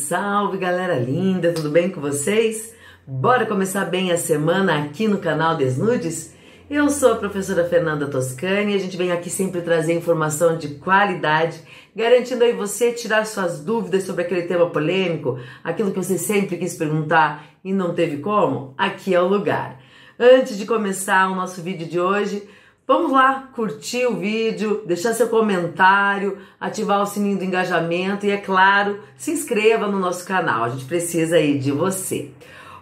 salve galera linda, tudo bem com vocês? Bora começar bem a semana aqui no canal Desnudes? Eu sou a professora Fernanda Toscani e a gente vem aqui sempre trazer informação de qualidade, garantindo aí você tirar suas dúvidas sobre aquele tema polêmico, aquilo que você sempre quis perguntar e não teve como. Aqui é o lugar. Antes de começar o nosso vídeo de hoje, vamos lá curtir o vídeo, deixar seu comentário, ativar o sininho do engajamento e, é claro, se inscreva no nosso canal. A gente precisa aí de você.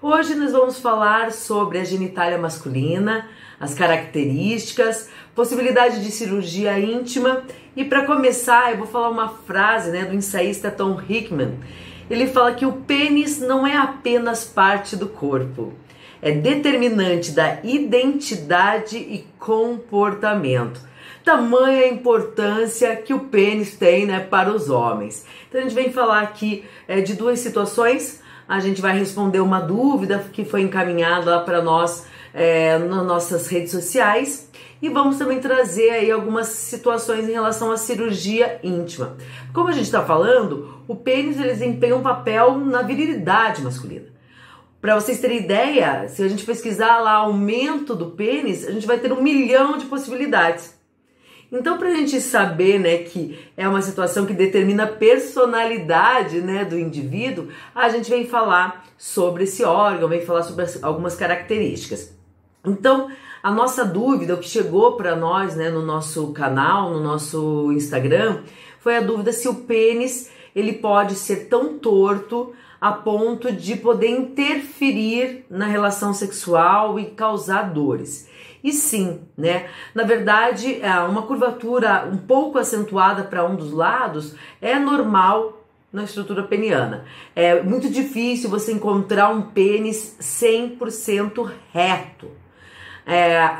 Hoje nós vamos falar sobre a genitália masculina, as características, possibilidade de cirurgia íntima e, para começar, eu vou falar uma frase do ensaísta Tom Hickman. Ele fala que o pênis não é apenas parte do corpo. É determinante da identidade e comportamento. Tamanha a importância que o pênis tem para os homens. Então a gente vem falar aqui de duas situações. A gente vai responder uma dúvida que foi encaminhada lá para nós nas nossas redes sociais. E vamos também trazer aí algumas situações em relação à cirurgia íntima. Como a gente está falando, o pênis ele desempenha um papel na virilidade masculina. Para vocês terem ideia, se a gente pesquisar lá aumento do pênis, a gente vai ter 1 milhão de possibilidades. Então, para a gente saber que é uma situação que determina a personalidade do indivíduo, a gente vem falar sobre esse órgão, vem falar sobre algumas características. Então, a nossa dúvida, o que chegou para nós no nosso canal, no nosso Instagram, foi a dúvida se o pênis ele pode ser tão torto a ponto de poder interferir na relação sexual e causar dores. E sim, na verdade, uma curvatura um pouco acentuada para um dos lados é normal na estrutura peniana. É muito difícil você encontrar um pênis 100% reto.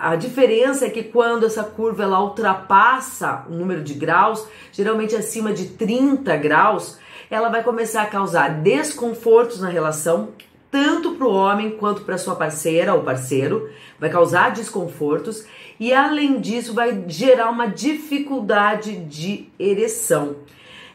A diferença é que quando essa curva ela ultrapassa o número de graus, geralmente acima de 30 graus, ela vai começar a causar desconfortos na relação, tanto para o homem quanto para sua parceira ou parceiro, vai causar desconfortos e, além disso, vai gerar uma dificuldade de ereção.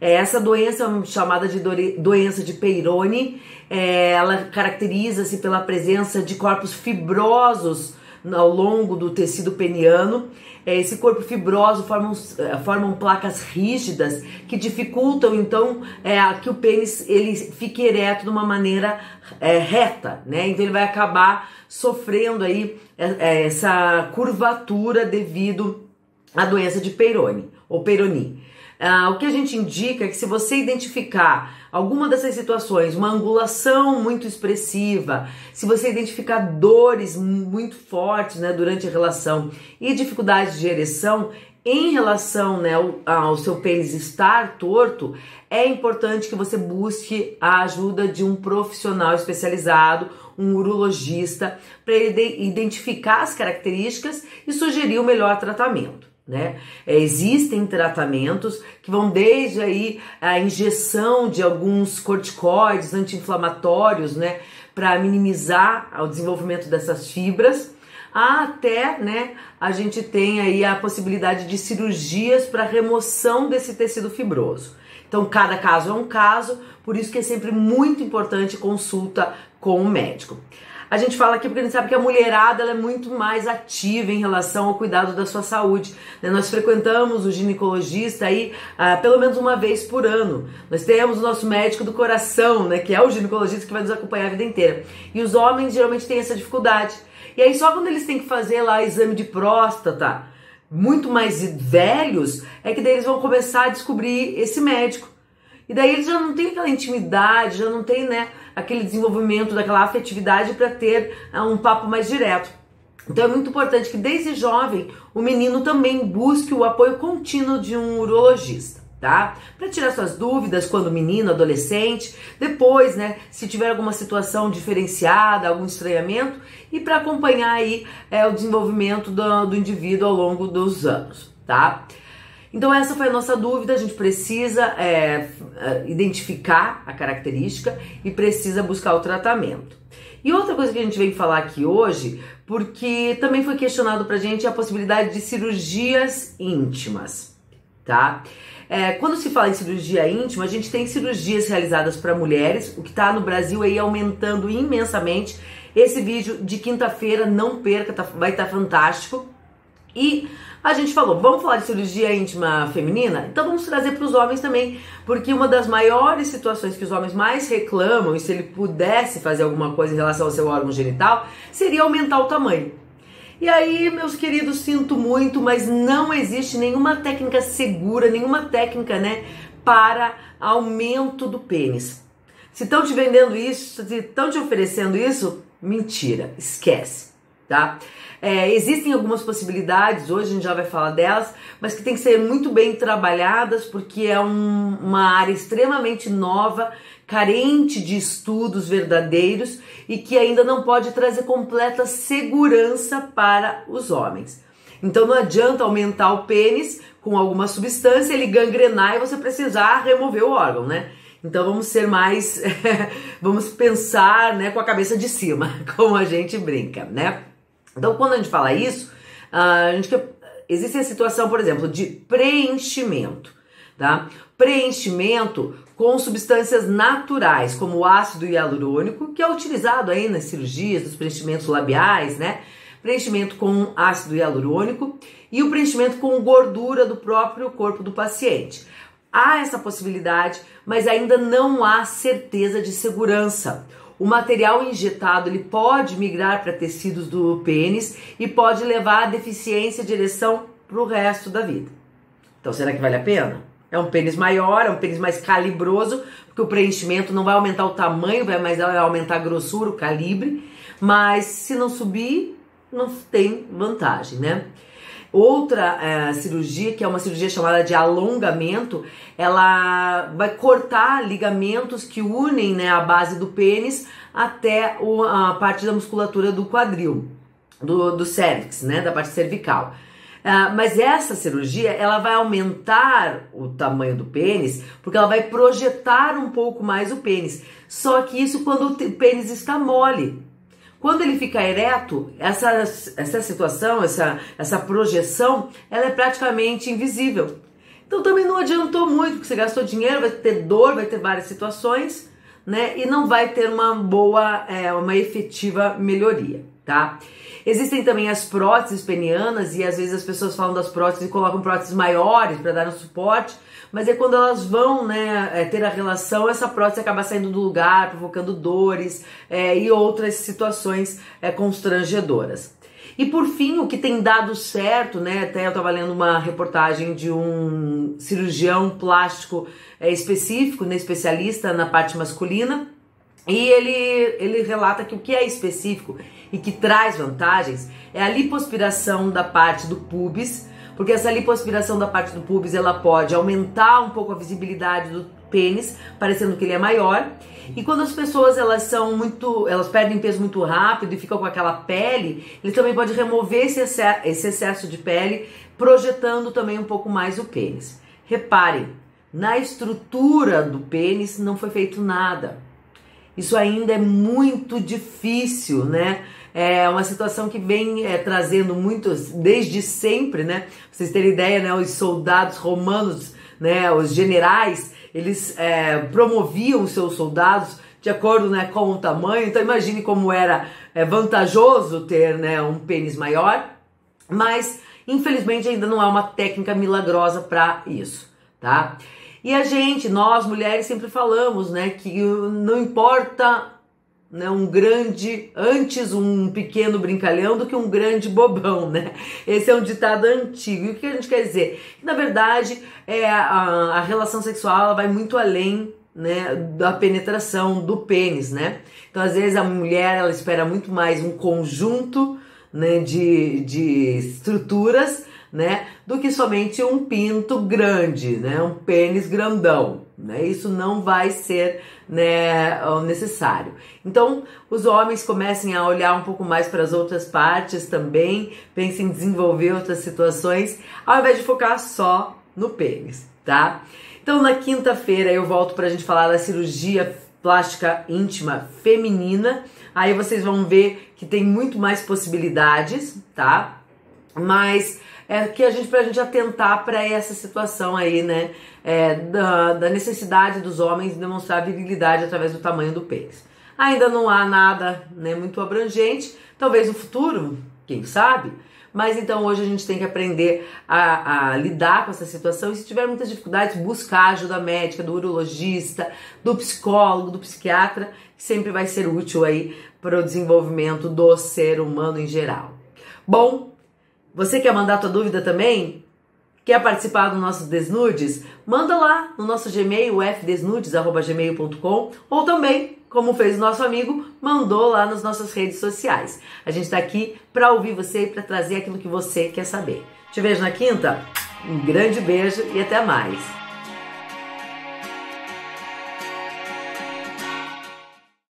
Essa doença chamada de doença de Peyronie, ela caracteriza-se pela presença de corpos fibrosos ao longo do tecido peniano. Esse corpo fibroso formam placas rígidas que dificultam então que o pênis ele fique ereto de uma maneira reta, Então ele vai acabar sofrendo aí essa curvatura devido à doença de Peyronie ou Peyronie. O que a gente indica é que se você identificar alguma dessas situações, uma angulação muito expressiva, se você identificar dores muito fortes durante a relação e dificuldade de ereção, em relação ao seu pênis estar torto, é importante que você busque a ajuda de um profissional especializado, um urologista, para ele identificar as características e sugerir o melhor tratamento. Existem tratamentos que vão desde aí a injeção de alguns corticoides anti-inflamatórios, para minimizar o desenvolvimento dessas fibras, até a gente tem aí a possibilidade de cirurgias para remoção desse tecido fibroso. Então cada caso é um caso, por isso que é sempre muito importante consulta com o médico. A gente fala aqui porque a gente sabe que a mulherada ela é muito mais ativa em relação ao cuidado da sua saúde. Nós frequentamos o ginecologista aí pelo menos uma vez por ano. Nós temos o nosso médico do coração, que é o ginecologista que vai nos acompanhar a vida inteira. E os homens geralmente têm essa dificuldade. E aí só quando eles têm que fazer lá exame de próstata, muito mais velhos, é que daí eles vão começar a descobrir esse médico. E daí eles já não têm aquela intimidade, já não tem aquele desenvolvimento, daquela afetividade para ter um papo mais direto. Então é muito importante que desde jovem o menino também busque o apoio contínuo de um urologista, tá? Para tirar suas dúvidas quando menino, adolescente, depois, se tiver alguma situação diferenciada, algum estranhamento e para acompanhar aí o desenvolvimento do indivíduo ao longo dos anos, tá? Então essa foi a nossa dúvida, a gente precisa identificar a característica e precisa buscar o tratamento. E outra coisa que a gente vem falar aqui hoje, porque também foi questionado pra gente a possibilidade de cirurgias íntimas, tá? Quando se fala em cirurgia íntima, a gente tem cirurgias realizadas para mulheres, o que está no Brasil aí aumentando imensamente. Esse vídeo de quinta-feira, não perca, vai estar fantástico. E a gente falou, vamos falar de cirurgia íntima feminina? Então vamos trazer para os homens também, porque uma das maiores situações que os homens mais reclamam, e se ele pudesse fazer alguma coisa em relação ao seu órgão genital, seria aumentar o tamanho. E aí, meus queridos, sinto muito, mas não existe nenhuma técnica segura, nenhuma técnica, né, para aumento do pênis. Se estão te vendendo isso, se estão te oferecendo isso, mentira, esquece, tá? Existem algumas possibilidades, hoje a gente já vai falar delas, mas que tem que ser muito bem trabalhadas, porque é uma área extremamente nova, carente de estudos verdadeiros e que ainda não pode trazer completa segurança para os homens. Então não adianta aumentar o pênis com alguma substância, ele gangrenar e você precisar remover o órgão, né? Então vamos ser mais, vamos pensar, né, com a cabeça de cima, como a gente brinca, né? Então quando a gente fala isso, existe a situação, por exemplo, de preenchimento, tá? Preenchimento com substâncias naturais, como o ácido hialurônico, que é utilizado aí nas cirurgias, nos preenchimentos labiais, né? Preenchimento com ácido hialurônico e o preenchimento com gordura do próprio corpo do paciente. Há essa possibilidade, mas ainda não há certeza de segurança. O material injetado ele pode migrar para tecidos do pênis e pode levar a deficiência de ereção para o resto da vida. Então será que vale a pena? É um pênis maior, é um pênis mais calibroso, porque o preenchimento não vai aumentar o tamanho, mas vai aumentar a grossura, o calibre, mas se não subir, não tem vantagem, né? Outra cirurgia, que é uma cirurgia chamada de alongamento, ela vai cortar ligamentos que unem, né, a base do pênis até a parte da musculatura do quadril, do cérvix, né, da parte cervical. Mas essa cirurgia, ela vai aumentar o tamanho do pênis, porque ela vai projetar um pouco mais o pênis. Só que isso quando o pênis está mole. Quando ele fica ereto, essa situação, essa projeção, ela é praticamente invisível. Então também não adiantou muito, porque você gastou dinheiro, vai ter dor, vai ter várias situações, né? E não vai ter uma boa, uma efetiva melhoria, tá? Existem também as próteses penianas e às vezes as pessoas falam das próteses e colocam próteses maiores para dar um suporte, mas é quando elas vão, né, ter a relação, essa prótese acaba saindo do lugar, provocando dores e outras situações constrangedoras. E por fim, o que tem dado certo, né, até eu estava lendo uma reportagem de um cirurgião plástico específico, né, especialista na parte masculina, e ele relata que o que é específico e que traz vantagens é a lipoaspiração da parte do pubis, porque essa lipoaspiração da parte do pubis ela pode aumentar um pouco a visibilidade do pênis, parecendo que ele é maior. E quando as pessoas elas perdem peso muito rápido e ficam com aquela pele, ele também pode remover esse excesso de pele, projetando também um pouco mais o pênis. Reparem, na estrutura do pênis não foi feito nada. Isso ainda é muito difícil, né? É uma situação que vem trazendo muitos, desde sempre, né? Pra vocês terem ideia, né? Os soldados romanos, né? Os generais, eles promoviam os seus soldados de acordo, né, com o tamanho. Então imagine como era vantajoso ter, né, um pênis maior. Mas, infelizmente, ainda não há uma técnica milagrosa para isso, tá? E nós mulheres sempre falamos, né, que não importa, né, antes um pequeno brincalhão do que um grande bobão, né? Esse é um ditado antigo. E o que a gente quer dizer? Que, na verdade, a relação sexual ela vai muito além, né, da penetração do pênis, né? Então, às vezes, a mulher ela espera muito mais um conjunto, né, de estruturas, né, do que somente um pinto grande, né, um pênis grandão, né? Isso não vai ser, né, necessário. Então, os homens comecem a olhar um pouco mais para as outras partes também, pensem em desenvolver outras situações, ao invés de focar só no pênis, tá? Então, na quinta-feira eu volto para a gente falar da cirurgia plástica íntima feminina. Aí vocês vão ver que tem muito mais possibilidades, tá? Mas pra gente atentar para essa situação aí, né, da necessidade dos homens demonstrar virilidade através do tamanho do pênis. Ainda não há nada, né, muito abrangente, talvez no futuro, quem sabe, mas então hoje a gente tem que aprender a lidar com essa situação, e se tiver muitas dificuldades, buscar ajuda médica, do urologista, do psicólogo, do psiquiatra, que sempre vai ser útil aí para o desenvolvimento do ser humano em geral. Bom, você quer mandar tua dúvida também? Quer participar do nosso Desnudes? Manda lá no nosso Gmail, fdesnudes@gmail.com, ou também, como fez o nosso amigo, mandou lá nas nossas redes sociais. A gente está aqui para ouvir você e para trazer aquilo que você quer saber. Te vejo na quinta? Um grande beijo e até mais!